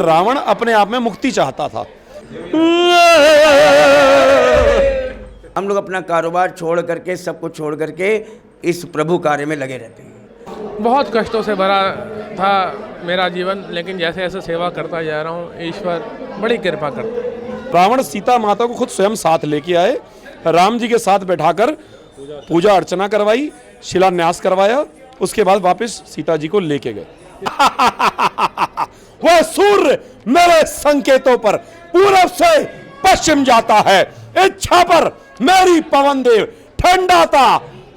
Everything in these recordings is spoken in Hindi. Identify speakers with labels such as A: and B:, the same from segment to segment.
A: रावण अपने आप में मुक्ति चाहता था।
B: हम लोग अपना कारोबार छोड़ करके, सब कुछ छोड़ करके इस प्रभु कार्य में लगे रहते हैं।
C: बहुत कष्टों से भरा था मेरा जीवन, लेकिन जैसे जैसे सेवा करता जा रहा हूँ, ईश्वर बड़ी कृपा करता है।
A: रावण सीता माता को खुद स्वयं साथ लेके आए, राम जी के साथ बैठाकर पूजा अर्चना करवाई, शिलान्यास करवाया, उसके बाद वापस सीता जी को लेके गए। वह सूर्य मेरे संकेतों पर पूरब से पश्चिम जाता है, इच्छा पर मेरी पवन देव ठंडाता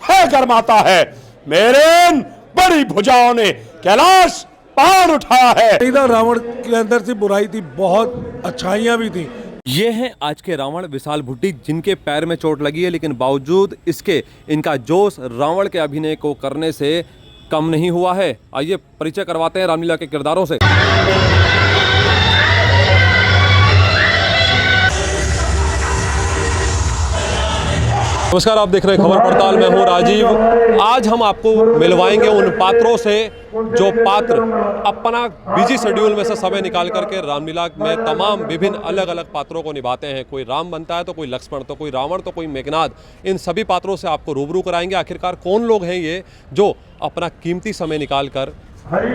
A: है, गर्माता है। मेरे बड़ी भुजाओं ने कैलाश पहाड़ उठाया है।
D: रावण के अंदर से बुराई थी, बहुत अच्छाइयां भी थी।
E: ये हैं आज के रावण विशाल भुट्टी, जिनके पैर में चोट लगी है, लेकिन बावजूद इसके इनका जोश रावण के अभिनय को करने से कम नहीं हुआ है। आइए परिचय करवाते हैं रामलीला के किरदारों से। नमस्कार, आप देख रहे हैं खबर पड़ताल। मैं हूं राजीव। आज हम आपको मिलवाएंगे उन पात्रों से जो पात्र अपना बिजी शेड्यूल में से समय निकाल करके रामलीला में तमाम विभिन्न अलग अलग पात्रों को निभाते हैं। कोई राम बनता है तो कोई लक्ष्मण, तो कोई रावण, तो कोई मेघनाद। इन सभी पात्रों से आपको रूबरू कराएंगे आखिरकार कौन लोग हैं ये जो अपना कीमती समय निकाल कर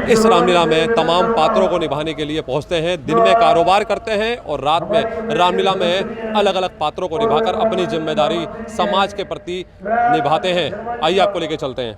E: इस रामलीला में तमाम पात्रों को निभाने के लिए पहुंचते हैं। दिन में कारोबार करते हैं और रात में रामलीला में अलग अलग पात्रों को निभाकर अपनी जिम्मेदारी समाज के प्रति निभाते हैं। आइए आपको लेके चलते हैं।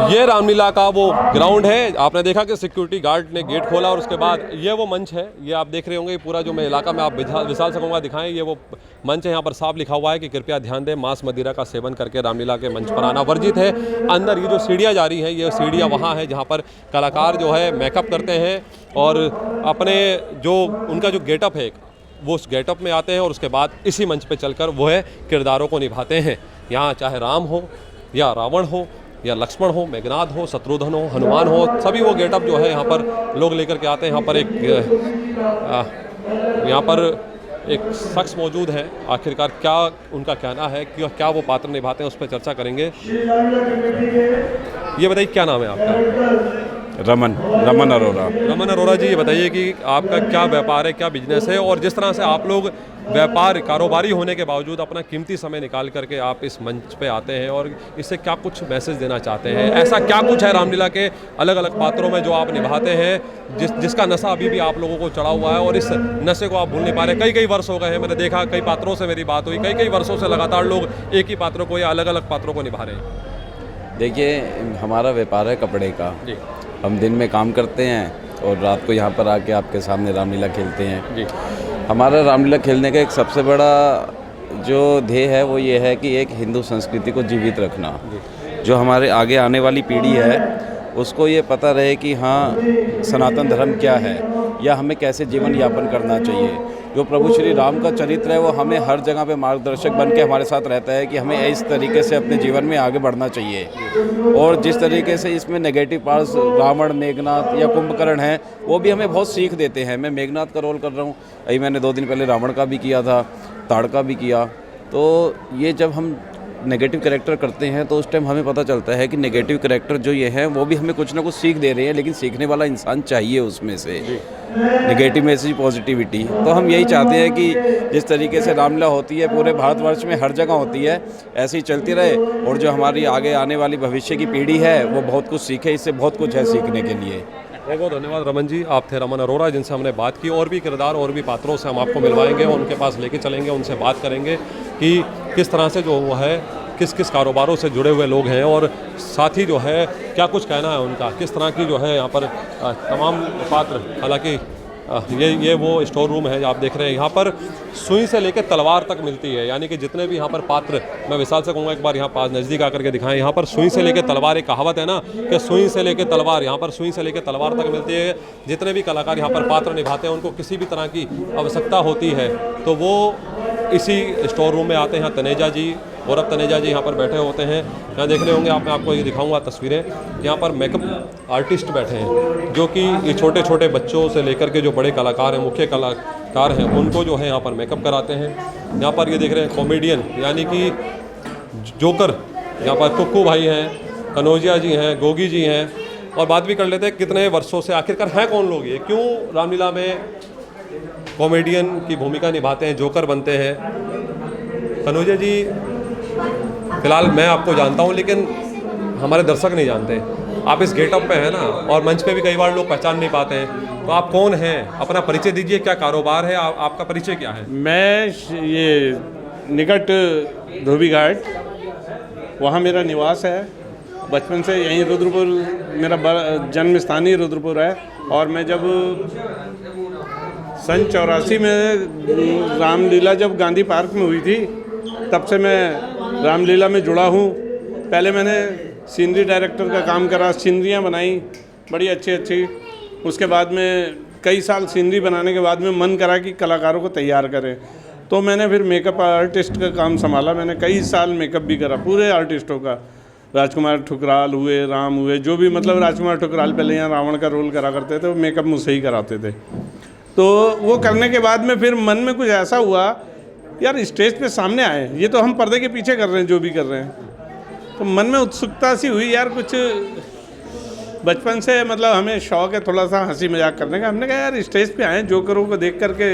E: ये रामलीला का वो ग्राउंड है। आपने देखा कि सिक्योरिटी गार्ड ने गेट खोला और उसके बाद ये वो मंच है। ये आप देख रहे होंगे पूरा जो मैं इलाका में आप विशाल से कहूँगा दिखाएं। ये वो मंच है, यहाँ पर साफ लिखा हुआ है कि कृपया ध्यान दें, मांस मदिरा का सेवन करके रामलीला के मंच पर आना वर्जित है। अंदर ये जो सीढ़ियाँ जा रही हैं, ये सीढ़ियाँ वहाँ है जहाँ पर कलाकार जो है मेकअप करते हैं और अपने जो उनका जो गेटअप है वो उस गेटअप में आते हैं और उसके बाद इसी मंच पर चलकर वो है किरदारों को निभाते हैं। यहाँ चाहे राम हो या रावण हो या लक्ष्मण हो, मेघनाद हो, शत्रुघ्न हो, हनुमान हो, सभी वो गेटअप जो है यहाँ पर लोग लेकर के आते हैं। यहाँ पर एक शख्स मौजूद है, आखिरकार क्या उनका कहना है कि क्या वो पात्र निभाते हैं, उस पर चर्चा करेंगे। ये बताइए क्या नाम है आपका?
F: रमन अरोरा।
E: रमन अरोरा जी, ये बताइए कि आपका क्या व्यापार है, क्या बिजनेस है, और जिस तरह से आप लोग व्यापार कारोबारी होने के बावजूद अपना कीमती समय निकाल करके आप इस मंच पे आते हैं और इससे क्या कुछ मैसेज देना चाहते हैं? ऐसा क्या कुछ है रामलीला के अलग अलग पात्रों में जो आप निभाते हैं जिसका नशा अभी भी आप लोगों को चढ़ा हुआ है और इस नशे को आप भूल नहीं पा रहे? कई वर्ष हो गए हैं, मैंने देखा कई पात्रों से मेरी बात हुई, कई वर्षों से लगातार लोग एक ही पात्रों को या अलग अलग पात्रों को निभा रहे हैं।
F: देखिए, हमारा व्यापार है कपड़े का जी। हम दिन में काम करते हैं और रात को यहाँ पर आके आपके सामने रामलीला खेलते हैं जी। हमारा रामलीला खेलने का एक सबसे बड़ा जो ध्येय है वो ये है कि एक हिंदू संस्कृति को जीवित रखना, जो हमारे आगे आने वाली पीढ़ी है उसको ये पता रहे कि हाँ सनातन धर्म क्या है या हमें कैसे जीवन यापन करना चाहिए। जो प्रभु श्री राम का चरित्र है वो हमें हर जगह पे मार्गदर्शक बन के हमारे साथ रहता है कि हमें इस तरीके से अपने जीवन में आगे बढ़ना चाहिए। और जिस तरीके से इसमें नेगेटिव पार्ट्स रावण, मेघनाद या कुंभकर्ण हैं वो भी हमें बहुत सीख देते हैं। मैं मेघनाद का रोल कर रहा हूँ, अभी मैंने 2 दिन पहले रावण का भी किया था, ताड़का भी किया। तो ये जब हम नेगेटिव कैरेक्टर करते हैं तो उस टाइम हमें पता चलता है कि नेगेटिव कैरेक्टर जो ये हैं वो भी हमें कुछ ना कुछ सीख दे रहे हैं, लेकिन सीखने वाला इंसान चाहिए उसमें से, नेगेटिव मैसेज, पॉजिटिविटी। तो हम यही चाहते हैं कि जिस तरीके से रामलीला होती है पूरे भारतवर्ष में हर जगह होती है, ऐसी चलती रहे और जो हमारी आगे आने वाली भविष्य की पीढ़ी है वो बहुत कुछ सीखे। इससे बहुत कुछ है सीखने के लिए।
E: बहुत बहुत धन्यवाद रमन जी। आप थे रमन अरोरा जिनसे हमने बात की। और भी किरदार और भी पात्रों से हम आपको मिलवाएंगे और उनके पास लेके चलेंगे, उनसे बात करेंगे कि किस तरह से जो वो है किस कारोबारों से जुड़े हुए लोग हैं और साथ ही जो है क्या कुछ कहना है उनका, किस तरह की जो है यहाँ पर तमाम पात्र। हालांकि ये वो स्टोर रूम है जो आप देख रहे हैं। यहाँ पर सुई से लेकर तलवार तक मिलती है, यानी कि जितने भी यहाँ पर पात्र, मैं विशाल से कहूँगा एक बार यहाँ पास नज़दीक आकर के दिखाएं। यहाँ पर सुई से लेकर तलवार, एक कहावत है ना कि सुई से लेकर तलवार, यहाँ पर सुई से लेकर तलवार तक मिलती है। जितने भी कलाकार यहाँ पर पात्र निभाते हैं उनको किसी भी तरह की आवश्यकता होती है तो वो इसी स्टोर रूम में आते हैं। तनेजा जी, गौरव तनेजा जी यहाँ पर बैठे होते हैं। यहाँ देख रहे होंगे आप, मैं आपको ये दिखाऊंगा तस्वीरें। यहाँ पर मेकअप आर्टिस्ट बैठे हैं जो कि ये छोटे छोटे बच्चों से लेकर के जो बड़े कलाकार हैं, मुख्य कलाकार हैं, उनको जो है यहाँ पर मेकअप कराते हैं। यहाँ पर ये देख रहे हैं कॉमेडियन यानी कि जोकर, यहाँ पर कुक्कू भाई हैं, कनौजिया जी हैं, गोगी जी हैं, और बात भी कर लेते हैं कितने वर्षों से आखिरकार हैं कौन लोग ये, क्यों रामलीला में कॉमेडियन की भूमिका निभाते हैं, जोकर बनते हैं। कनौजिया जी, फिलहाल मैं आपको जानता हूँ लेकिन हमारे दर्शक नहीं जानते। आप इस गेटअप पे हैं ना, और मंच पे भी कई बार लोग पहचान नहीं पाते हैं, तो आप कौन हैं, अपना परिचय दीजिए, क्या कारोबार है, आपका परिचय क्या है?
G: मैं ये निकट धोबी घाट, वहाँ मेरा निवास है। बचपन से यहीं रुद्रपुर मेरा जन्म स्थान ही रुद्रपुर है। और मैं जब सन 84 में रामलीला जब गांधी पार्क में हुई थी, तब से मैं रामलीला में जुड़ा हूँ। पहले मैंने सीनरी डायरेक्टर का काम करा, सीनरियाँ बनाई बड़ी अच्छी अच्छी। उसके बाद में कई साल सीनरी बनाने के बाद में मन करा कि कलाकारों को तैयार करें, तो मैंने फिर मेकअप आर्टिस्ट का काम संभाला। मैंने कई साल मेकअप भी करा पूरे आर्टिस्टों का। राजकुमार ठुकराल हुए, राम हुए, जो भी मतलब राजकुमार ठुकराल पहले यहाँ रावण का रोल करा करते थे, वो मेकअप मुझसे ही कराते थे। तो वो करने के बाद में फिर मन में कुछ ऐसा हुआ, यार स्टेज पे सामने आए, ये तो हम पर्दे के पीछे कर रहे हैं जो भी कर रहे हैं। तो मन में उत्सुकता सी हुई, यार कुछ बचपन से मतलब हमें शौक़ है थोड़ा सा हंसी मजाक करने का। हमने कहा यार स्टेज पे आए, जोकरों को देख करके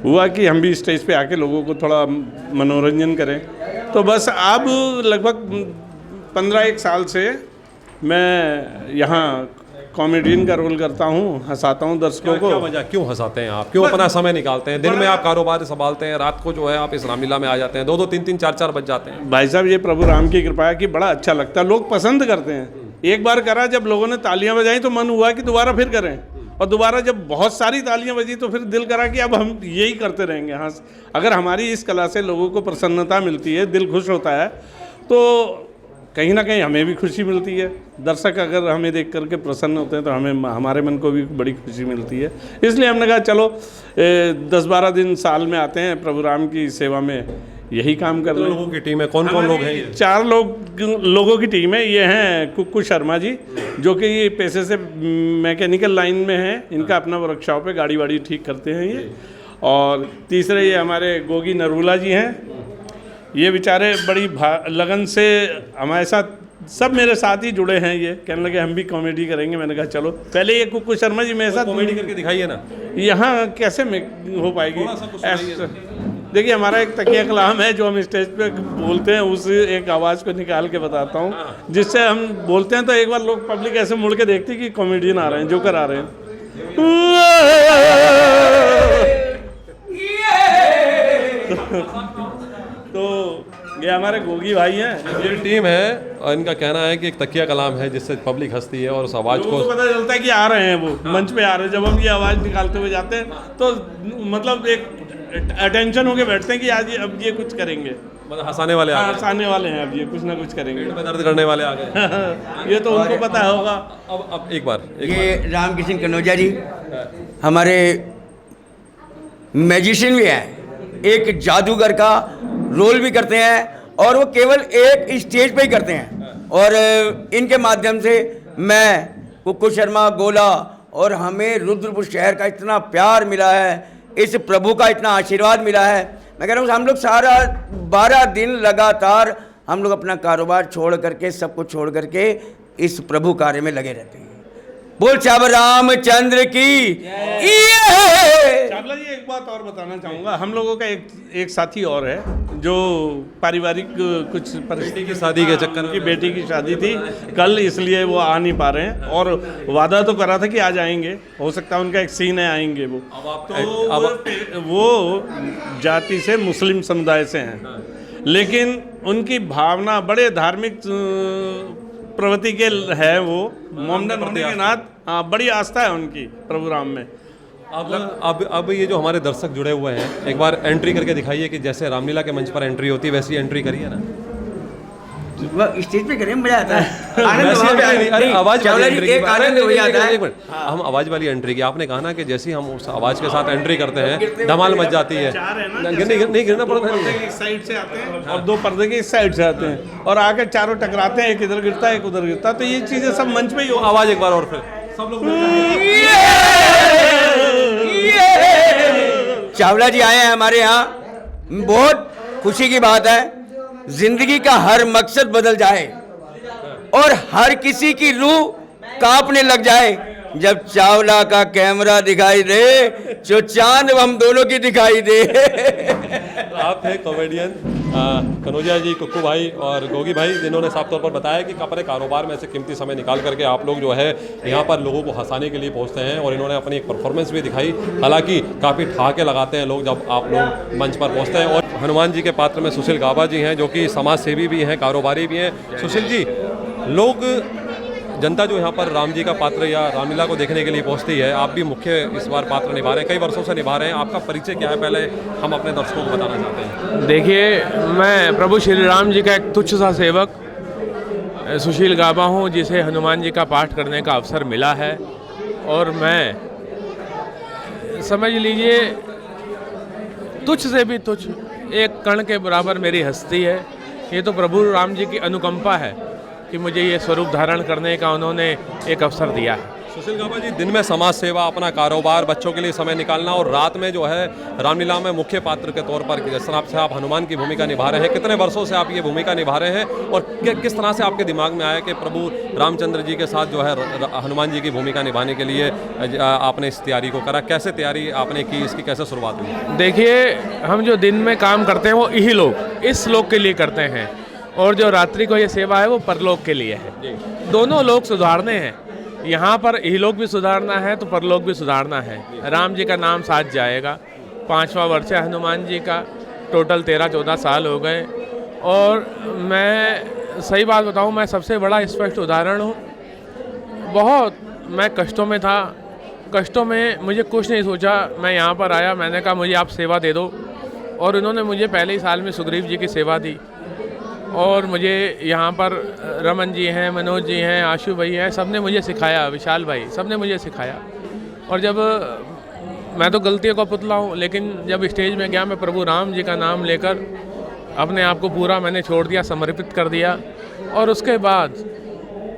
G: हुआ कि हम भी स्टेज पे आके लोगों को थोड़ा मनोरंजन करें। तो बस अब लगभग 15-1 साल से मैं यहाँ कॉमेडियन का रोल करता हूँ, हंसाता हूँ दर्शकों को।
E: क्या वजह, क्यों हंसाते हैं आप, क्यों अपना समय निकालते हैं? दिन में आप कारोबार संभालते हैं, रात को जो है आप इस रामलीला में आ जाते हैं, 2-2, 3-3, 4-4 बज जाते हैं।
G: भाई साहब, ये प्रभु राम की कृपा है कि बड़ा अच्छा लगता है, लोग पसंद करते हैं। एक बार करा, जब लोगों ने तालियां बजाई तो मन हुआ कि दोबारा फिर करें, और दोबारा जब बहुत सारी तालियां बजी तो फिर दिल करा कि अब हम यही करते रहेंगे। हाँ, अगर हमारी इस कला से लोगों को प्रसन्नता मिलती है, दिल खुश होता है, तो कहीं ना कहीं हमें भी खुशी मिलती है। दर्शक अगर हमें देख करके प्रसन्न होते हैं तो हमारे मन को भी बड़ी खुशी मिलती है। इसलिए हमने कहा चलो 10-12 दिन साल में आते हैं प्रभु राम की सेवा में, यही काम कर रहे हैं।
E: लोगों की टीम है, कौन कौन लोग हैं ये?
G: 4 लोगों की टीम है। ये हैं कुक्कू शर्मा जी, जो कि पेशे से मैकेनिकल लाइन में हैं, इनका अपना वर्कशॉप है, गाड़ी वाड़ी ठीक करते हैं ये। और तीसरे ये हमारे गोगी नरूला जी हैं, ये बेचारे बड़ी लगन से हमारे साथ, सब मेरे साथ ही जुड़े हैं। ये कहने लगे हम भी कॉमेडी करेंगे। मैंने कहा चलो, पहले ये कुक्कू शर्मा जी मेरे साथ
E: कॉमेडी करके दिखाइए ना।
G: यहाँ कैसे हो पाएगी? देखिए, हमारा एक तकिया कलाम है जो हम स्टेज पे बोलते हैं, उस एक आवाज़ को निकाल के बताता हूँ, जिससे हम बोलते हैं तो एक बार लोग पब्लिक ऐसे मुड़ के देखती कि कॉमेडियन आ रहे हैं, जोकर आ रहे हैं। तो ये हमारे गोगी भाई हैं,
E: ये टीम है, और इनका कहना है कि एक तकिया कलाम है जिससे पब्लिक हंसती है और उस आवाज़ को
G: पता चलता है कि आ रहे हैं, वो मंच पे आ रहे हैं। जब हम ये आवाज़ निकालते हुए जाते हैं तो मतलब एक अटेंशन होके बैठते हैं कि आज अब ये कुछ करेंगे,
E: मतलब हंसाने वाले आ गए,
G: हंसाने वाले हैं, अब ये कुछ ना कुछ करेंगे।
E: पेट में दर्द करने वाले आ गए।
G: ये तो उनको पता होगा।
E: अब एक बार
B: ये रामकिशन कनौजिया जी हमारे मैजिशियन भी हैं, एक जादूगर का रोल भी करते हैं, और वो केवल एक स्टेज पे ही करते हैं। और इनके माध्यम से मैं, कुक्कू शर्मा, गोला, और हमें रुद्रपुर शहर का इतना प्यार मिला है, इस प्रभु का इतना आशीर्वाद मिला है। मैं कह रहा हूँ हम लोग सारा 12 दिन लगातार हम लोग अपना कारोबार छोड़ करके, सब कुछ छोड़ करके इस प्रभु कार्य में लगे रहते हैं। बोल चावल रामचंद्र की।
G: चावला जी, एक बात और बताना चाहूँगा। हम लोगों का एक साथी और है जो पारिवारिक कुछ परिस्थिति की शादी के चक्कर में, बेटी की शादी थी कल, इसलिए वो आ नहीं पा रहे हैं, और वादा तो करा था कि आज आएंगे। हो सकता है उनका एक सीन है, आएंगे वो। वो जाति से मुस्लिम समुदाय से हैं, लेकिन उनकी भावना बड़े धार्मिक प्रवृत्ति के है। वो मोमडन होने के नाथ बड़ी आस्था है उनकी प्रभु राम में।
E: अब ये जो हमारे दर्शक जुड़े हुए हैं, एक बार एंट्री करके दिखाइए कि जैसे रामलीला के मंच पर एंट्री होती है वैसी एंट्री करिए ना।
B: स्टेज पे करें, मजा आता है।
E: आवाज वाली एंट्री की,
B: आनंद हो जाता है।
E: हम आवाज वाली एंट्री की, आपने कहा ना कि जैसे हम उस आवाज के साथ एंट्री करते हैं धमाल मच जाती है। नहीं गिरना पड़ता है,
G: इस साइड से आते हैं और 2 पर्दे के इस साइड से आते हैं, और आके चारों टकराते हैं, एक इधर गिरता है, एक उधर गिरता है। तो ये चीजें सब मंच पे ही हो।
E: आवाज एक बार और फिर सब लोग
B: चावला जी आए हैं हमारे यहाँ, बहुत खुशी की बात है। जिंदगी का हर मकसद बदल जाए, और हर किसी की रूह कांपने लग जाए जब चावला का कैमरा दिखाई दे, जो चांद हम दोनों की दिखाई दे।
E: आप थे कॉमेडियन कनौजिया जी, कुक्कू भाई और गोगी भाई, जिन्होंने साफ तौर पर बताया कि अपने कारोबार में से कीमती समय निकाल करके आप लोग जो है यहाँ पर लोगों को हंसाने के लिए पहुँचते हैं, और इन्होंने अपनी एक परफॉर्मेंस भी दिखाई। हालांकि काफ़ी ठहाके लगाते हैं लोग जब आप लोग मंच पर पहुँचते हैं। और हनुमान जी के पात्र में सुशील गाबा जी हैं, जो कि समाज सेवी भी हैं, कारोबारी भी हैं। सुशील जी, लोग, जनता जो यहाँ पर राम जी का पात्र या रामलीला को देखने के लिए पहुँचती है, आप भी मुख्य इस बार पात्र निभा रहे हैं, कई वर्षों से निभा रहे हैं, आपका परिचय क्या है, पहले हम अपने दर्शकों को बताना चाहते हैं।
C: देखिए, मैं प्रभु श्री राम जी का एक तुच्छ सा सेवक सुशील गाबा हूँ, जिसे हनुमान जी का पाठ करने का अवसर मिला है, और मैं समझ लीजिए तुच्छ से भी तुच्छ एक कण के बराबर मेरी हस्ती है। ये तो प्रभु राम जी की अनुकंपा है कि मुझे ये स्वरूप धारण करने का उन्होंने एक अवसर दिया है।
E: सुशील गाबा जी, दिन में समाज सेवा, अपना कारोबार, बच्चों के लिए समय निकालना, और रात में जो है रामलीला में मुख्य पात्र के तौर पर जिस तरह से आप हनुमान की भूमिका निभा रहे हैं, कितने वर्षों से आप ये भूमिका निभा रहे हैं, और किस तरह से आपके दिमाग में आया कि प्रभु रामचंद्र जी के साथ जो है हनुमान जी की भूमिका निभाने के लिए आपने इस तैयारी को करा? कैसे तैयारी आपने की, इसकी कैसे शुरुआत हुई?
C: देखिए, हम जो दिन में काम करते हैं वो यही लोग इस लोक के लिए करते हैं, और जो रात्रि को ये सेवा है वो परलोक के लिए है। दोनों लोग सुधारने हैं, यहाँ पर यही लोग भी सुधारना है तो परलोक भी सुधारना है। राम जी का नाम साथ जाएगा। 5वां वर्ष है हनुमान जी का, टोटल 13-14 साल हो गए। और मैं सही बात बताऊँ, मैं सबसे बड़ा स्पष्ट उदाहरण हूँ। बहुत मैं कष्टों में था, कष्टों में मुझे कुछ नहीं सोचा, मैं यहाँ पर आया, मैंने कहा मुझे आप सेवा दे दो, और उन्होंने मुझे पहले ही साल में सुग्रीव जी की सेवा दी। और मुझे यहाँ पर रमन जी हैं, मनोज जी हैं, आशु भाई हैं, सब ने मुझे सिखाया, विशाल भाई, सब ने मुझे सिखाया। और जब मैं तो गलतियों का पुतला हूँ, लेकिन जब स्टेज में गया, मैं प्रभु राम जी का नाम लेकर अपने आप को पूरा मैंने छोड़ दिया, समर्पित कर दिया। और उसके बाद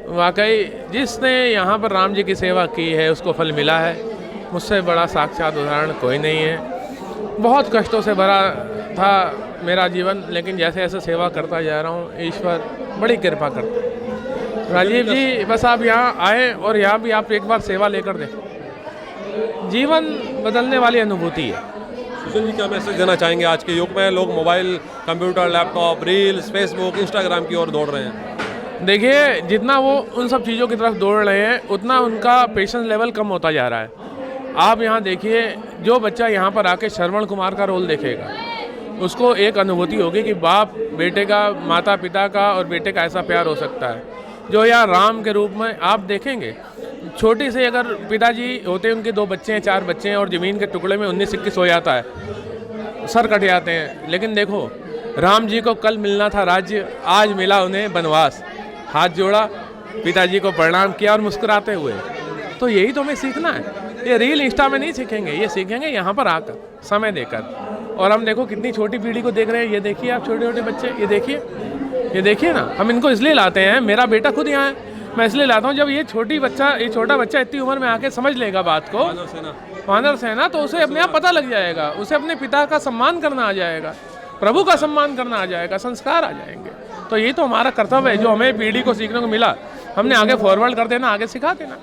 C: वाकई जिसने यहाँ पर राम जी की सेवा की है उसको फल मिला है। मुझसे बड़ा साक्षात उदाहरण कोई नहीं है। बहुत कष्टों से भरा था मेरा जीवन, लेकिन जैसे जैसे सेवा करता जा रहा हूँ, ईश्वर बड़ी कृपा करता है। राजीव जी, बस आप यहाँ आए और यहाँ भी आप एक बार सेवा लेकर दें, जीवन बदलने वाली अनुभूति है।
E: सुशील जी, क्या मैसेज देना चाहेंगे? आज के युग में लोग mobile, computer, laptop, reels, Facebook, Instagram की ओर दौड़ रहे हैं।
C: देखिए, जितना वो उन सब चीज़ों की तरफ दौड़ रहे हैं, उतना उनका पेशेंस लेवल कम होता जा रहा है। आप यहाँ देखिए, जो बच्चा यहाँ पर आके श्रवण कुमार का रोल देखेगा, उसको एक अनुभूति होगी कि बाप बेटे का, माता पिता का और बेटे का ऐसा प्यार हो सकता है जो यहाँ राम के रूप में आप देखेंगे। छोटी से अगर पिताजी होते हैं, उनके 2 बच्चे हैं, 4 बच्चे हैं, और ज़मीन के टुकड़े में 19-21 हो जाता है, सर कट जाते हैं। लेकिन देखो, राम जी को कल मिलना था राज्य, आज मिला उन्हें वनवास। हाथ जोड़ा, पिताजी को प्रणाम किया और मुस्कुराते हुए। तो यही तो हमें सीखना है। ये रील इंस्टा में नहीं सीखेंगे, ये सीखेंगे यहाँ पर आकर, समय देकर। और हम देखो कितनी छोटी पीढ़ी को देख रहे हैं। ये देखिए आप, छोटे छोटे बच्चे, ये देखिए ना। हम इनको इसलिए लाते हैं, मेरा बेटा खुद यहाँ है, मैं इसलिए लाता हूँ, जब ये छोटा बच्चा इतनी उम्र में आके समझ लेगा बात को, वानर सेना, तो उसे अपने आप पता लग जाएगा, उसे अपने पिता का सम्मान करना आ जाएगा, प्रभु का सम्मान करना आ जाएगा, संस्कार आ जाएंगे। तो यही तो हमारा कर्तव्य है, जो हमें पीढ़ी को सीखने को मिला, हमने आगे फॉरवर्ड कर देना, आगे सिखा देना।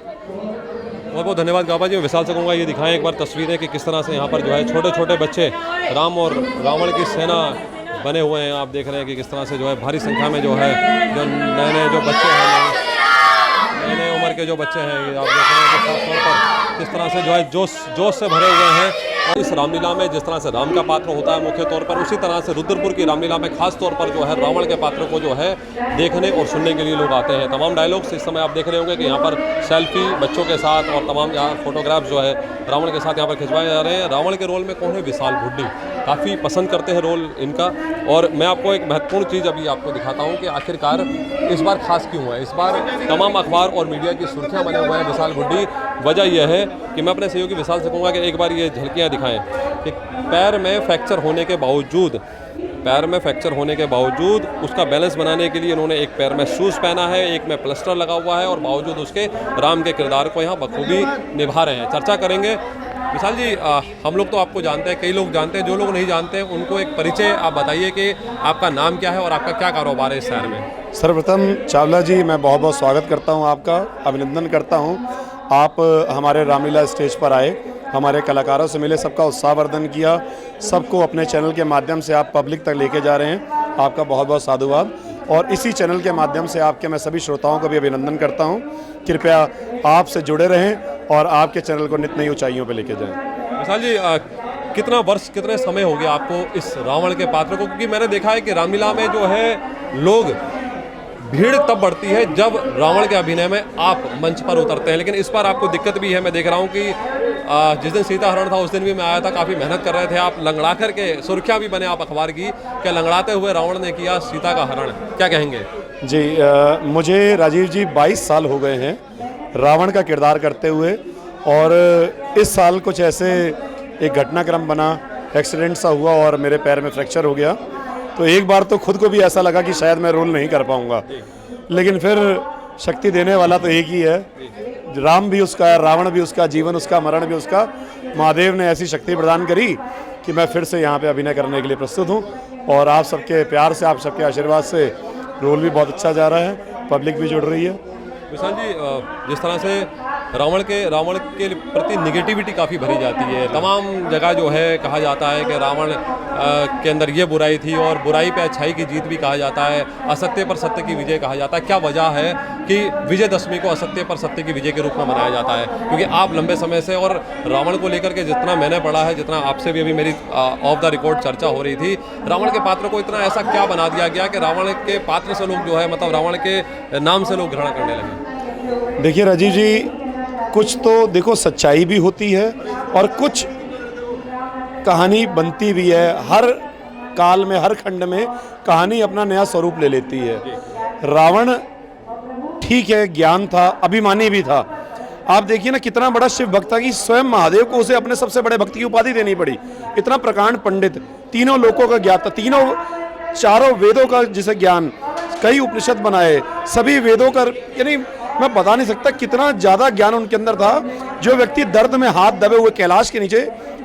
E: बहुत बहुत धन्यवाद गाबा जी। मैं विशाल से कहूँगा, ये दिखाएं एक बार तस्वीरें कि किस तरह से यहाँ पर जो है छोटे छोटे बच्चे राम और रावण की सेना बने हुए हैं। आप देख रहे हैं कि किस तरह से जो है भारी संख्या में जो है जो नए जो बच्चे हैं, नए उम्र के जो बच्चे हैं, ये आप देख रहे हैं कि खास तौर पर किस तरह से जो है जोश से भरे हुए हैं। और इस रामलीला में जिस तरह से राम का पात्र होता है मुख्य तौर पर, उसी तरह से रुद्रपुर की रामलीला में खास तौर पर जो है रावण के पात्र को जो है देखने और सुनने के लिए लोग आते हैं। तमाम डायलॉग्स इस समय आप देख रहे होंगे कि यहाँ पर सेल्फी बच्चों के साथ और तमाम यहाँ फोटोग्राफ्स जो है रावण के साथ यहाँ पर खिंचवाए जा रहे हैं। रावण के रोल में कौन है? विशाल बुड्ढी काफ़ी पसंद करते हैं रोल इनका। और मैं आपको एक महत्वपूर्ण चीज़ अभी आपको दिखाता हूँ कि आखिरकार इस बार खास क्यों है। इस बार तमाम अखबार और मीडिया की सुर्खियाँ बने हुए हैं विशाल बुड्ढी। वजह यह है कि मैं अपने सहयोगी विशाल से कहूँगा कि एक बार ये झलकियाँ दिखाएं कि पैर में फ्रैक्चर होने के बावजूद उसका बैलेंस बनाने के लिए इन्होंने एक पैर में शूज़ पहना है, एक में प्लास्टर लगा हुआ है, और बावजूद उसके राम के किरदार को यहाँ बखूबी निभा रहे हैं। चर्चा करेंगे विशाल जी, हम लोग तो आपको जानते हैं, कई लोग जानते हैं, जो लोग नहीं जानते हैं उनको एक परिचय आप बताइए कि आपका नाम क्या है और आपका क्या कारोबार है इस शहर में।
A: सर्वप्रथम चावला जी, मैं बहुत बहुत स्वागत करता हूं आपका, अभिनंदन करता हूं। आप हमारे रामलीला स्टेज पर आए, हमारे कलाकारों से मिले, सबका उत्साहवर्धन किया, सबको अपने चैनल के माध्यम से आप पब्लिक तक लेके जा रहे हैं, आपका बहुत बहुत साधुवाद। और इसी चैनल के माध्यम से आपके मैं सभी श्रोताओं का भी अभिनंदन करता हूं। कृपया आपसे जुड़े रहें और आपके चैनल को नित नई ऊंचाइयों पर लेके जाएं।
E: विशाल जी, कितना वर्ष, कितने समय हो गया आपको इस रावण के पात्र को? क्योंकि मैंने देखा है कि रामलीला में जो है लोग, भीड़ तब बढ़ती है जब रावण के अभिनय में आप मंच पर उतरते हैं, लेकिन इस बार आपको दिक्कत भी है। मैं देख रहा हूँ कि जिस दिन सीता हरण था उस दिन भी मैं आया था, काफ़ी मेहनत कर रहे थे आप, लंगड़ा करके सुर्खियाँ भी बने आप अखबार की, क्या लंगड़ाते हुए रावण ने किया सीता का हरण, क्या कहेंगे?
A: जी, मुझे राजीव जी 22 साल हो गए हैं रावण का किरदार करते हुए, और इस साल कुछ ऐसे एक घटनाक्रम बना, एक्सीडेंट सा हुआ और मेरे पैर में फ्रैक्चर हो गया। तो एक बार तो खुद को भी ऐसा लगा कि शायद मैं रोल नहीं कर पाऊंगा, लेकिन फिर शक्ति देने वाला तो एक ही है, राम भी उसका है, रावण भी उसका, जीवन उसका, मरण भी उसका। महादेव ने ऐसी शक्ति प्रदान करी कि मैं फिर से यहाँ पे अभिनय करने के लिए प्रस्तुत हूँ, और आप सबके प्यार से, आप सबके आशीर्वाद से रोल भी बहुत अच्छा जा रहा है, पब्लिक भी जुड़ रही है।
E: विशाल जी, जिस तरह से रावण के प्रति निगेटिविटी काफ़ी भरी जाती है, तमाम जगह जो है कहा जाता है कि रावण के अंदर ये बुराई थी, और बुराई पे अच्छाई की जीत भी कहा जाता है, असत्य पर सत्य की विजय कहा जाता है। क्या वजह है कि विजयदशमी को असत्य पर सत्य की विजय के रूप में मनाया जाता है? क्योंकि आप लंबे समय से, और रावण को लेकर के जितना मैंने पढ़ा है, जितना आपसे भी अभी मेरी ऑफ द रिकॉर्ड चर्चा हो रही थी, रावण के पात्र को इतना ऐसा क्या बना दिया गया कि रावण के पात्र से लोग जो है, मतलब रावण के नाम से लोग घृणा करने लगे?
A: देखिए राजीव जी, कुछ तो देखो सच्चाई भी होती है और कुछ कहानी बनती भी है। हर काल में, हर खंड में कहानी अपना नया स्वरूप ले लेती है। रावण ठीक है, ज्ञान था, अभिमानी भी था। आप देखिए ना, कितना बड़ा शिव भक्त था कि स्वयं महादेव को उसे अपने सबसे बड़े भक्त की उपाधि देनी पड़ी। इतना प्रकांड पंडित, तीनों लोकों का ज्ञाता, चारों वेदों का जिसे ज्ञान, कई उपनिषद बनाए, सभी वेदों का, यानी मैं बता नहीं सकता कितना ज़्यादा ज्ञान उनके अंदर था। जो व्यक्ति दर्द में हाथ दबे हुए कैलाश के नीचे,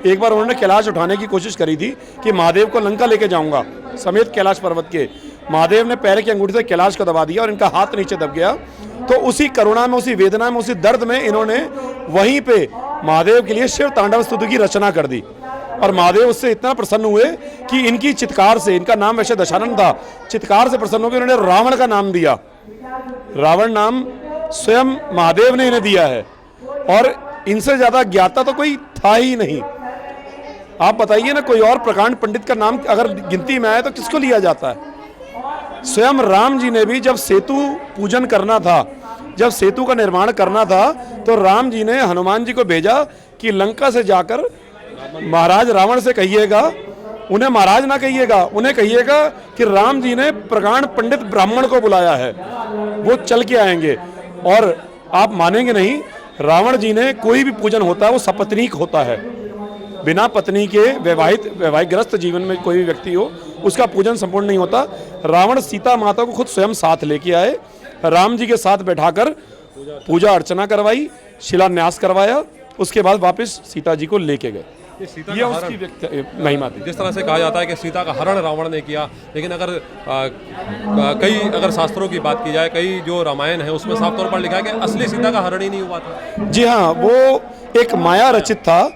A: एक बार उन्होंने कैलाश उठाने की कोशिश करी थी कि महादेव को लंका लेके जाऊंगा समेत कैलाश पर्वत के, महादेव ने पैर की अंगूठी से कैलाश को दबा दिया और इनका हाथ नीचे दब गया। तो उसी करुणा में, उसी वेदना में, उसी दर्द में इन्होंने वहीं पे महादेव के लिए शिव तांडव स्तुति की रचना कर दी, और महादेव उससे इतना प्रसन्न हुए कि इनकी चित्कार से, इनका नाम वैसे दशानन था, चित्कार से प्रसन्न होकर उन्होंने रावण का नाम दिया। रावण नाम स्वयं महादेव ने इन्हें दिया है, और इनसे ज्यादा ज्ञाता तो कोई था ही नहीं। आप बताइए ना, कोई और प्रकांड पंडित का नाम अगर गिनती में आए तो किसको लिया जाता है? स्वयं राम जी ने भी जब सेतु पूजन करना था, जब सेतु का निर्माण करना था, तो राम जी ने हनुमान जी को भेजा कि लंका से जाकर महाराज रावण से कहिएगा, उन्हें महाराज ना कहिएगा, उन्हें कहिएगा कि राम जी ने प्रकांड पंडित ब्राह्मण को बुलाया है, वो चल के आएंगे। और आप मानेंगे नहीं, रावण जी ने कोई भी पूजन होता है वो सपत्नीक होता है। बिना पत्नी के वैवाहिक ग्रस्त जीवन में कोई भी व्यक्ति हो, उसका पूजन संपूर्ण नहीं होता। रावण सीता माता को खुद स्वयं साथ लेके आए, राम जी के साथ बैठाकर पूजा अर्चना करवाई, शिलान्यास करवाया, उसके बाद वापस सीता जी को लेके गए। ये उसकी महिमा थी।
E: जिस तरह से कहा जाता है कि सीता का हरण रावण ने किया, लेकिन अगर शास्त्रों की बात की जाए, कई जो रामायण है उसमें साफ तौर पर लिखा है कि असली सीता का हरण ही नहीं हुआ था।
A: जी हाँ, वो एक माया रचित था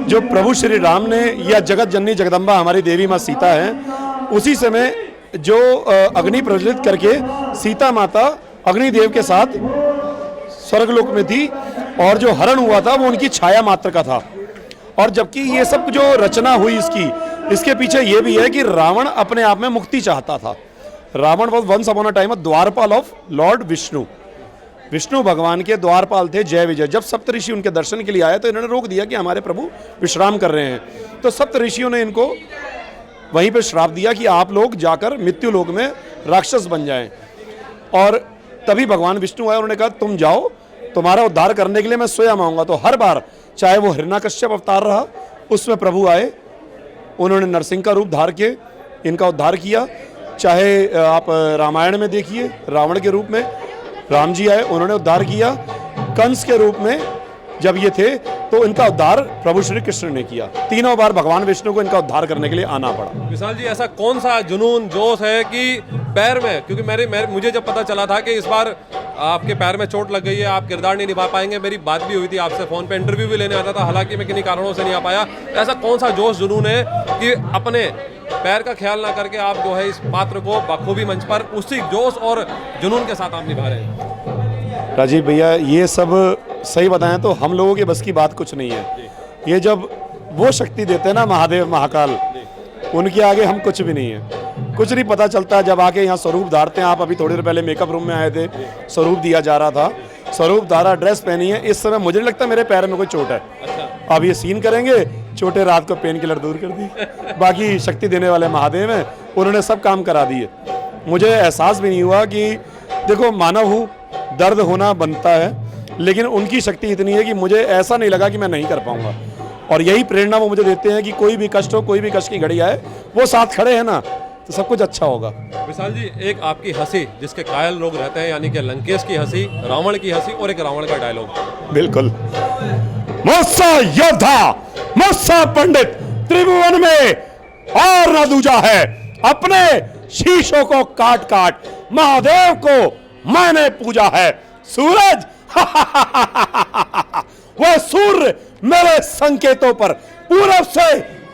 A: जो प्रभु श्री राम ने, या जगत जननी जगदम्बा हमारी देवी माँ सीता है, उसी समय जो अग्नि प्रज्वलित करके सीता माता अग्निदेव के साथ स्वर्गलोक में थी, और जो हरण हुआ था वो उनकी छाया मात्र का था। और जबकि ये सब जो रचना हुई इसके पीछे ये भी है कि रावण अपने आप में मुक्ति चाहता था। Ravan was once upon a time द्वारपाल ऑफ लॉर्ड विष्णु। विष्णु भगवान के द्वारपाल थे, जय विजय। जब सप्तऋषि उनके दर्शन के लिए आए तो इन्होंने रोक दिया कि हमारे प्रभु विश्राम कर रहे हैं, तो सप्तऋषियों ने इनको वहीं पर श्राप दिया कि आप लोग जाकर मृत्यु लोक में राक्षस बन जाएं। और तभी भगवान विष्णु आए, उन्होंने कहा तुम जाओ, तुम्हारा उद्धार करने के लिए मैं स्वयं आऊँगा। तो हर बार, चाहे वो हिरण्यकश्यप अवतार रहा, उसमें प्रभु आए, उन्होंने नरसिंह का रूप धार के इनका उद्धार किया। चाहे आप रामायण में देखिए, रावण के रूप में राम जी आए, उन्होंने उद्धार किया। कंस के रूप में जब ये थे तो इनका उद्धार प्रभु श्री कृष्ण ने किया। तीनों बार भगवान विष्णु को इनका उद्धार करने के लिए आना पड़ा।
E: विशाल जी, ऐसा कौन सा जुनून जोश है कि पैर में, क्योंकि मुझे जब पता चला था कि इस बार आपके पैर में चोट लग गई है, आप किरदार नहीं निभा पाएंगे, मेरी बात भी हुई थी आपसे फ़ोन पे, इंटरव्यू भी लेने आता था, हालांकि मैं किन्हीं कारणों से नहीं आ पाया। ऐसा कौन सा जोश जुनून है कि अपने पैर का ख्याल ना करके आप जो है इस पात्र को बखूबी मंच पर उसी जोश और जुनून के साथ आप निभा रहे हैं?
A: राजीव भैया, ये सब सही बताएं तो हम लोगों के बस की बात कुछ नहीं है। ये जब वो शक्ति देते हैं ना महादेव महाकाल, उनके आगे हम कुछ भी नहीं है। कुछ नहीं पता चलता जब आके यहाँ स्वरूप धारते हैं। आप अभी थोड़ी देर पहले मेकअप रूम में आए थे, स्वरूप दिया जा रहा था, स्वरूप धारा ड्रेस पहनी है। इस समय मुझे नहीं लगता मेरे पैर में कोई चोट है। अब ये सीन करेंगे, चोटें रात को पेन किलर दूर कर दी। बाकी शक्ति देने वाले महादेव हैं, उन्होंने सब काम करा दिए। मुझे एहसास भी नहीं हुआ कि देखो मानव हूँ, दर्द होना बनता है, लेकिन उनकी शक्ति इतनी है कि मुझे ऐसा नहीं लगा कि मैं नहीं कर पाऊंगा। और यही प्रेरणा वो मुझे देते हैं कि कोई भी कष्ट हो, कोई भी कष्ट की घड़ी आए, वो साथ खड़े हैं ना, तो सब कुछ अच्छा होगा।
E: विशाल जी, एक आपकी हंसी जिसके कायल लोग रहते हैं, यानी कि लंकेश की हंसी, रावण की हंसी और एक रावण का डायलॉग।
A: बिल्कुल, मुझसा योद्धा, मुझसा पंडित त्रिभुवन में और न दूजा है। अपने शीशों को काट काट महादेव को मैंने पूजा है। सूरज वह सूर्य मेरे संकेतों पर पूरब से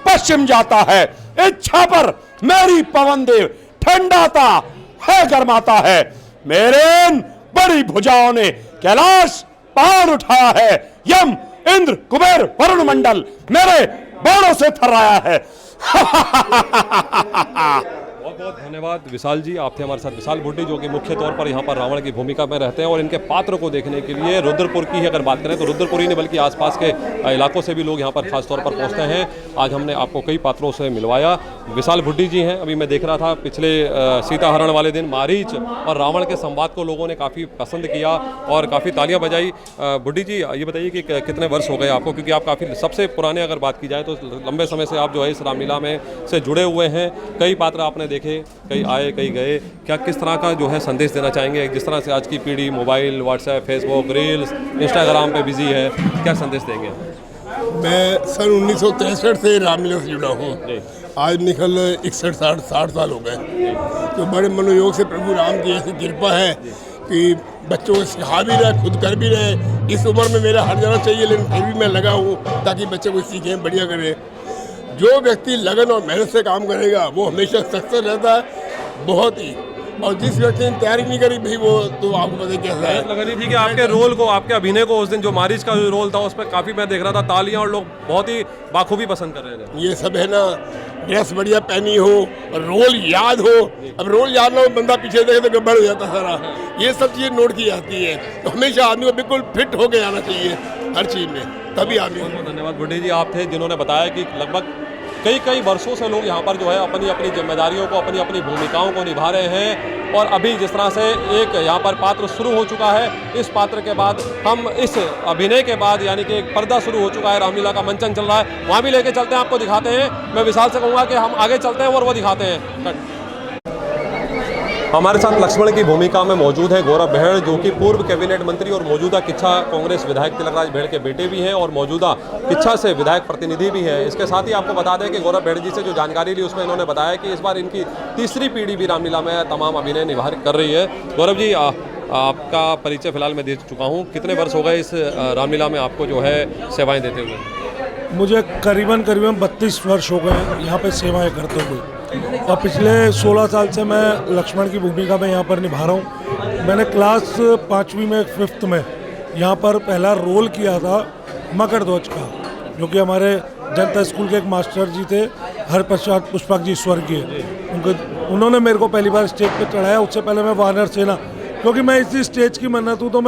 A: पश्चिम जाता है। इच्छा पर मेरी पवन देव ठंडाता है, गरमाता है। मेरे इन बड़ी भुजाओं ने कैलाश पहाड़ उठाया है। यम, इंद्र, कुबेर, वरुण मंडल मेरे बाणों से थर्राया है।
E: बहुत बहुत धन्यवाद विशाल जी, आप थे हमारे साथ। विशाल बुड्ढी जो कि मुख्य तौर पर यहाँ पर रावण की भूमिका में रहते हैं और इनके पात्र को देखने के लिए रुद्रपुर की ही अगर बात करें तो रुद्रपुर ही नहीं बल्कि आसपास के इलाकों से भी लोग यहाँ पर खास तौर पर पहुँचते हैं। आज हमने आपको कई पात्रों से मिलवाया। विशाल बुड्ढी जी हैं, अभी मैं देख रहा था पिछले सीताहरण वाले दिन मारीच और रावण के संवाद को लोगों ने काफ़ी पसंद किया और काफ़ी तालियां बजाई। बुड्ढी जी, ये बताइए कि कितने वर्ष हो गए आपको, क्योंकि आप काफ़ी सबसे पुराने अगर बात की जाए तो लंबे समय से आप जो है इस रामलीला में से जुड़े हुए हैं। कई पात्र आपने देखे, कई आए कई गए। क्या किस तरह का जो है संदेश देना चाहेंगे, जिस तरह से आज की पीढ़ी mobile, WhatsApp, Facebook, reels, Instagram पे बिजी है, क्या संदेश देंगे?
H: मैं सन 1963 से रामलीला से जुड़ा हूँ। आज निकल 61-60 साल हो गए। तो बड़े मनोयोग से प्रभु राम की ऐसी कृपा है कि बच्चों को सिखा भी रहे, खुद कर भी रहे। इस उम्र में मेरा हट जाना चाहिए, लेकिन फिर भी मैं लगा हूँ ताकि बच्चे को सीखें, बढ़िया करें। जो व्यक्ति लगन और मेहनत से काम करेगा वो हमेशा सक्सेस रहता है, बहुत ही। और जिस व्यक्ति ने तैयारी नहीं करी भाई, वो तो आपको पता कैसा है।
E: लग रही थी कि आपके रोल को, आपके अभिनय को, उस दिन जो मारिच का जो रोल था उस पर काफ़ी मैं देख रहा था तालियां और लोग बहुत ही बाखूबी पसंद कर रहे थे।
H: ये सब है ना, ड्रेस बढ़िया पहनी हो और रोल याद हो। अब रोल याद ना हो, बंदा पीछे देखे तो गड़बड़ हो जाता सारा। ये सब चीज़ें नोट की जाती है। तो हमेशा आदमी को बिल्कुल फिट होके आना चाहिए हर चीज़ में, तभी आदमी।
E: बहुत बहुत धन्यवाद बुड्ढी जी, आप थे जिन्होंने बताया कि लगभग कई वर्षों से लोग यहाँ पर जो है अपनी अपनी जिम्मेदारियों को, अपनी अपनी भूमिकाओं को निभा रहे हैं। और अभी जिस तरह से एक यहाँ पर पात्र शुरू हो चुका है, इस पात्र के बाद हम इस अभिनय के बाद यानी कि एक पर्दा शुरू हो चुका है, रामलीला का मंचन चल रहा है, वहाँ भी लेके चलते हैं, आपको दिखाते हैं। मैं विशाल से कहूँगा कि हम आगे चलते हैं और वो दिखाते हैं। हमारे साथ लक्ष्मण की भूमिका में मौजूद है गौरव भेड़, जो कि पूर्व कैबिनेट मंत्री और मौजूदा किच्छा कांग्रेस विधायक तिलकराज भेड़ के बेटे भी हैं और मौजूदा किच्छा से विधायक प्रतिनिधि भी हैं। इसके साथ ही आपको बता दें कि गौरव भेड़ जी से जो जानकारी ली उसमें इन्होंने बताया कि इस बार इनकी तीसरी पीढ़ी भी रामलीला में तमाम अभिनय निभा कर रही है। गौरव जी, आपका परिचय फिलहाल मैं दे चुका हूँ, कितने वर्ष हो गए इस रामलीला में आपको जो है सेवाएँ देते हुए?
D: मुझे करीबन 32 वर्ष हो गए यहाँ पे सेवाएं करते हुए, और पिछले 16 साल से मैं लक्ष्मण की भूमिका में यहाँ पर निभा रहा हूँ। मैंने क्लास 5वीं में 5th में यहाँ पर पहला रोल किया था मकर ध्वज का, जो कि हमारे जनता स्कूल के एक मास्टर जी थे, हरप्रसाद पुष्पक जी स्वर्गीय, उन्होंने मेरे को पहली बार स्टेज पे चढ़ाया। उससे पहले मैं वानर सेना, क्योंकि मैं इसी स्टेज की मन्नत हूँ, तो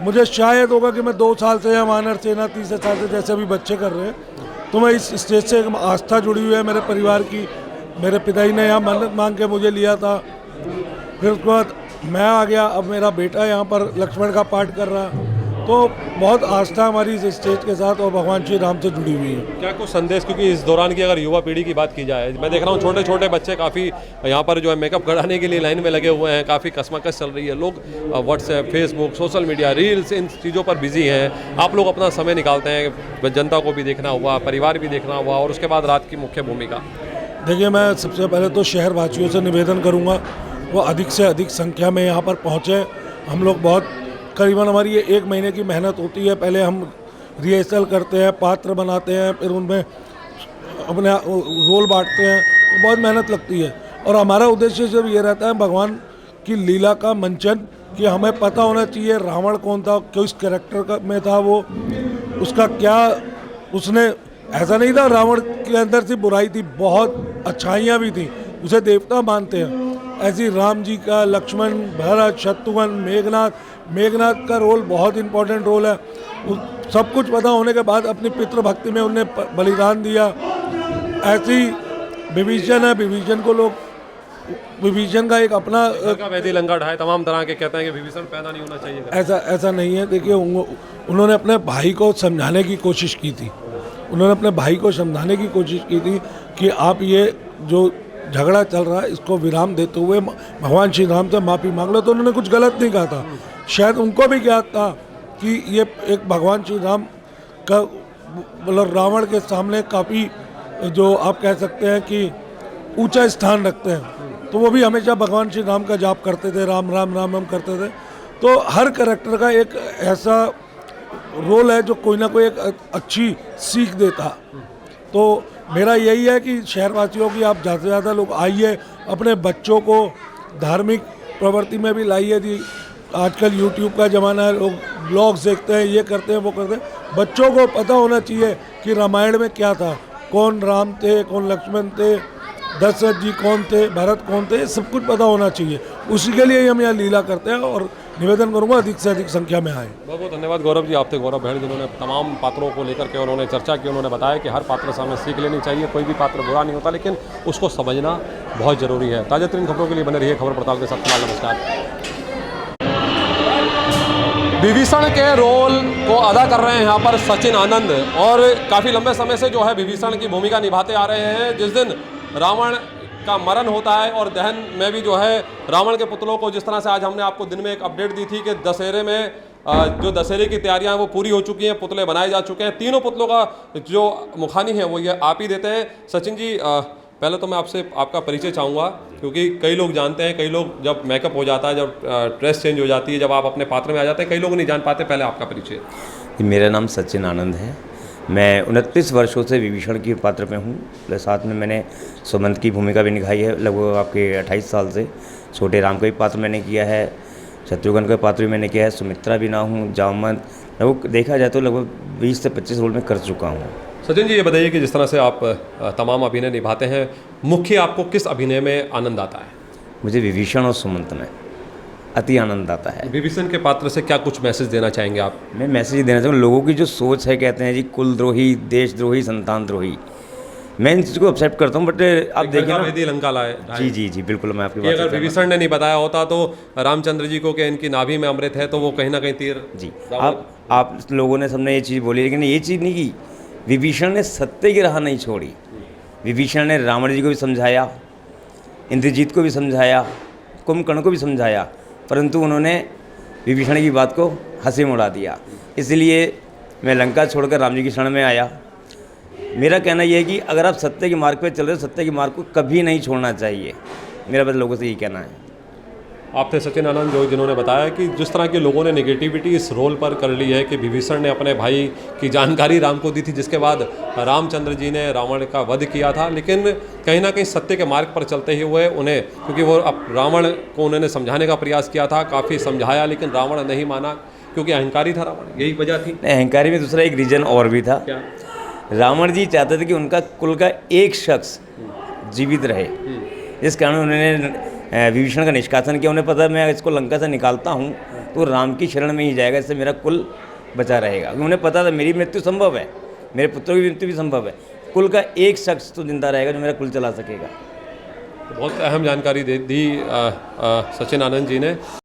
D: मुझे शायद होगा कि मैं 2 साल से या वानर सेना 30 साल से जैसे अभी बच्चे कर रहे हैं, तो मैं इस स्टेज से एक आस्था जुड़ी हुई है मेरे परिवार की। मेरे पिताजी ने यहाँ मन्नत मांग के मुझे लिया था, फिर उसके बाद मैं आ गया, अब मेरा बेटा यहाँ पर लक्ष्मण का पाठ कर रहा, तो बहुत आस्था हमारी इस स्टेज के साथ और भगवान श्री राम से जुड़ी हुई है।
E: क्या कुछ संदेश, क्योंकि इस दौरान की अगर युवा पीढ़ी की बात की जाए, मैं देख रहा हूँ छोटे छोटे बच्चे काफ़ी यहाँ पर जो है मेकअप कराने के लिए लाइन में लगे हुए हैं, काफ़ी कसमकस चल रही है, लोग WhatsApp, Facebook, social media, reels, इन चीज़ों पर बिजी हैं। आप लोग अपना समय निकालते हैं, जनता को भी देखना हुआ, परिवार भी देखना हुआ, और उसके बाद रात की मुख्य भूमिका।
D: देखिए, मैं सबसे पहले तो शहरवासियों से निवेदन करूंगा वो अधिक से अधिक संख्या में यहाँ पर पहुँचे। हम लोग बहुत करीबन हमारी ये 1 महीने की मेहनत होती है। पहले हम रिहर्सल करते हैं, पात्र बनाते हैं, फिर उनमें अपने रोल बांटते हैं, तो बहुत मेहनत लगती है। और हमारा उद्देश्य सिर्फ ये रहता है भगवान की लीला का मंचन, कि हमें पता होना चाहिए रावण कौन था, किस कैरेक्टर का में था वो, उसका क्या, उसने ऐसा नहीं था रावण के अंदर से बुराई थी, बहुत अच्छाइयाँ भी थी, उसे देवता मानते हैं। ऐसी राम जी का, लक्ष्मण, भरत, शत्रुघ्न, मेघनाथ का रोल बहुत इम्पोर्टेंट रोल है। सब कुछ पता होने के बाद अपनी पितृभक्ति में उन्हें बलिदान दिया। ऐसी विभीषण है, विभीषण को लोग, विभीषण का एक अपना
E: वैदी लंका ढाए तमाम तरह के कहते हैं कि विभीषण पैदा नहीं होना चाहिए।
D: ऐसा नहीं है। देखिए, उन्होंने अपने भाई को समझाने की कोशिश की थी, उन्होंने अपने भाई को समझाने की कोशिश की थी कि आप ये जो झगड़ा चल रहा है इसको विराम देते हुए भगवान श्री राम से माफ़ी मांग लो। तो उन्होंने कुछ गलत नहीं कहा था, शायद उनको भी ज्ञात था कि ये एक भगवान श्री राम का, मतलब रावण के सामने काफ़ी, जो आप कह सकते हैं कि ऊंचा स्थान रखते हैं, तो वो भी हमेशा भगवान श्री राम का जाप करते थे, राम राम राम राम करते थे। तो हर कैरेक्टर का एक ऐसा रोल है जो कोई ना कोई एक अच्छी सीख देता। तो मेरा यही है कि शहरवासियों की आप ज़्यादा से ज़्यादा लोग आइए, अपने बच्चों को धार्मिक प्रवृत्ति में भी लाइए। दी आजकल यूट्यूब का ज़माना है, लोग ब्लॉग्स देखते हैं, ये करते हैं, वो करते हैं। बच्चों को पता होना चाहिए कि रामायण में क्या था, कौन राम थे, कौन लक्ष्मण थे, दशरथ जी कौन थे, भरत कौन थे, सब कुछ पता होना चाहिए। उसी के लिए हम यहाँ लीला करते हैं और निवेदन करूंगा अधिक से अधिक संख्या में आए।
E: बहुत बहुत धन्यवाद गौरव जी, आप थे गौरव बहन, जिन्होंने तमाम पात्रों को लेकर के उन्होंने चर्चा की। उन्होंने बताया कि हर पात्र से हमें सीख लेनी चाहिए, कोई भी पात्र बुरा नहीं होता, लेकिन उसको समझना बहुत ज़रूरी है। ताज़ा तरीन खबरों के लिए बने रहिए खबर पड़ताल के साथ। नमस्कार। विभीषण के रोल को अदा कर रहे हैं यहाँ पर सचिन आनंद, और काफ़ी लंबे समय से जो है विभीषण की भूमिका निभाते आ रहे हैं। जिस दिन रावण का मरण होता है और दहन में भी जो है रावण के पुतलों को, जिस तरह से आज हमने आपको दिन में एक अपडेट दी थी कि दशहरे में जो दशहरे की तैयारियां हैं वो पूरी हो चुकी हैं, पुतले बनाए जा चुके हैं। तीनों पुतलों का जो मुखानी है वो ये आप ही देते हैं। सचिन जी, पहले तो मैं आपसे आपका परिचय चाहूँगा, क्योंकि कई लोग जानते हैं, कई लोग जब मेकअप हो जाता है, जब ड्रेस चेंज हो जाती है, जब आप अपने पात्र में आ जाते हैं, कई लोग नहीं जान पाते। पहले आपका परिचय।
B: मेरा नाम सचिन आनंद है, मैं 29 वर्षों से विभीषण के पात्र में हूँ, प्लस साथ में मैंने सुमंत की भूमिका भी निभाई है लगभग आपके 28 साल से। छोटे राम का भी पात्र मैंने किया है, शत्रुघ्न का पात्र भी मैंने किया है, सुमित्रा भी ना हूँ, जामवंत, लगभग देखा जाए तो लगभग 20 से 25 रोल में कर चुका हूँ।
E: सचिन जी, ये बताइए कि जिस तरह से आप तमाम अभिनय निभाते हैं, मुख्य आपको किस अभिनय में आनंद आता है?
B: मुझे विभीषण और सुमंत में अति आनंद आता है।
E: विभीषण के पात्र से क्या कुछ मैसेज देना चाहेंगे आप?
B: मैं मैसेज देना चाहूँगा, लोगों की जो सोच है, कहते हैं जी कुलद्रोही, देशद्रोही, संतानद्रोही, मैं इन चीज़ को एक्सेप्ट करता हूँ, बट आप देखिए ना,
E: वैदी लंका लाए।
B: जी जी जी बिल्कुल, मैं आपकी बात
E: अगर विभीषण ने नहीं बताया होता तो रामचंद्र जी को कि इनकी नाभि में अमृत है, तो वो कहीं ना कहीं तीर।
B: जी, आप लोगों ने सबने ये चीज़ बोली, लेकिन ये चीज़ नहीं की विभीषण ने सत्य की राह नहीं छोड़ी। विभीषण ने रावण जी को भी समझाया, इंद्रजीत को भी समझाया, कुंभकर्ण को भी समझाया, परंतु उन्होंने विभीषण की बात को हंसी में उड़ा दिया। इसलिए मैं लंका छोड़कर राम जी की शरण में आया। मेरा कहना यह है कि अगर आप सत्य के मार्ग पे चल रहे हो, सत्य के मार्ग को कभी नहीं छोड़ना चाहिए। मेरा बस लोगों से यही कहना है।
E: आप थे सचिन आनंद, जो जिन्होंने बताया कि जिस तरह के लोगों ने नेगेटिविटी इस रोल पर कर ली है कि विभीषण ने अपने भाई की जानकारी राम को दी थी, जिसके बाद रामचंद्र जी ने रावण का वध किया था, लेकिन कहीं ना कहीं सत्य के मार्ग पर चलते ही हुए उन्हें, क्योंकि वो अब रावण को उन्होंने समझाने का प्रयास किया था, काफ़ी समझाया, लेकिन रावण नहीं माना क्योंकि अहंकारी था रावण, यही वजह थी।
B: अहंकारी में दूसरा एक रीजन और भी था।
E: क्या?
B: रावण जी चाहते थे कि उनका कुल का एक शख्स जीवित रहे, जिस कारण उन्होंने विभीषण का निष्कासन किया। उन्हें पता है मैं इसको लंका से निकालता हूँ तो राम की शरण में ही जाएगा, इससे मेरा कुल बचा रहेगा। उन्हें पता था मेरी मृत्यु संभव है, मेरे पुत्रों की मृत्यु भी संभव है, कुल का एक शख्स तो जिंदा रहेगा जो मेरा कुल चला सकेगा।
E: बहुत अहम जानकारी दी सचिन आनंद जी ने।